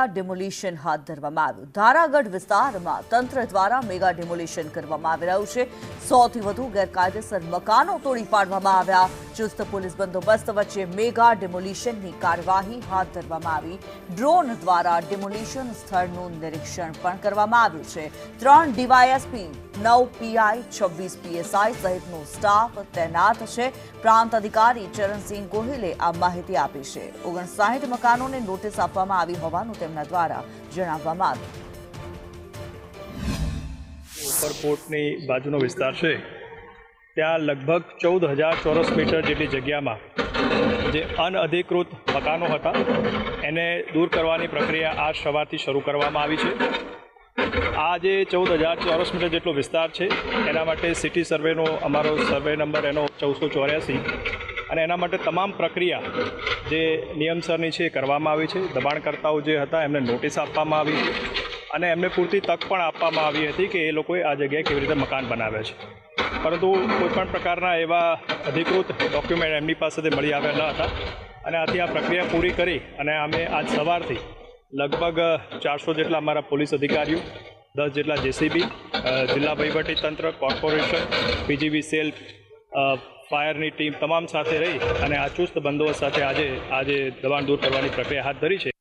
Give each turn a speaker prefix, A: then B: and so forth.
A: Mega demolition હાથ ધરવામાં આવ્યું। ધારાગઢ વિસ્તારમાં તંત્ર દ્વારા મેગા ડિમોલિશન કરવામાં આવી રહ્યું છે। 100 થી વધુ ગેરકાયદેસર મકાનો તોડી પાડવામાં આવ્યા। ચુસ્ત પોલીસ બંદોબસ્ત વચ્ચે મેગા ડિમોલિશનની કાર્યવાહી હાથ ધરવામાં આવી। ડ્રોન દ્વારા ડિમોલિશન સ્થળનું નિરીક્ષણ પણ કરવામાં આવ્યું છે। 3 ડીવાયએસપી 9 પીઆઈ 26 પીએસઆઈ સહિતનો સ્ટાફ તૈનાત છે। પ્રાંત અધિકારી ચરણસિંહ ગોહિલે આ માહિતી આપી છે। 59 મકાનોને નોટિસ આપવામાં આવી હોવાનું તેમના દ્વારા જણાવવામાં આવ્યું।
B: ઉપરકોટની બાજુનો વિસ્તાર છે, ત્યાં લગભગ 14,000 ચોરસ મીટર જેટલી જગ્યામાં જે અનઅધિકૃત મકાનો હતા એને દૂર કરવાની પ્રક્રિયા આજ સવારથી શરૂ કરવામાં આવી છે। આ જે 14,000 ચોરસ મીટર જેટલો વિસ્તાર છે એના માટે સિટી સર્વેનો અમારો સર્વે નંબર એનો 1484 અને એના માટે તમામ પ્રક્રિયા જે નિયમસરની છે એ કરવામાં આવી છે। દબાણકર્તાઓ જે હતા એમને નોટિસ આપવામાં આવી છે અને એમને પૂરતી તક પણ આપવામાં આવી હતી કે એ લોકોએ આ જગ્યાએ કેવી રીતે મકાન બનાવ્યા છે, પરંતુ કોઈપણ પ્રકારના એવા અધિકૃત ડોક્યુમેન્ટ એમની પાસેથી મળી આવ્યા ન હતા અને આથી આ પ્રક્રિયા પૂરી કરી અને અમે આજ સવારથી લગભગ 400 જેટલા અમારા પોલીસ અધિકારીઓ, 10 જેટલા જેસીબી, જિલ્લા વહીવટીતંત્ર, કોર્પોરેશન, પીજીવી સેલ, ફાયરની ટીમ તમામ સાથે રહી અને આ ચુસ્ત બંદોબસ્ત સાથે આજે દબાણ દૂર કરવાની પ્રક્રિયા હાથ ધરી છે।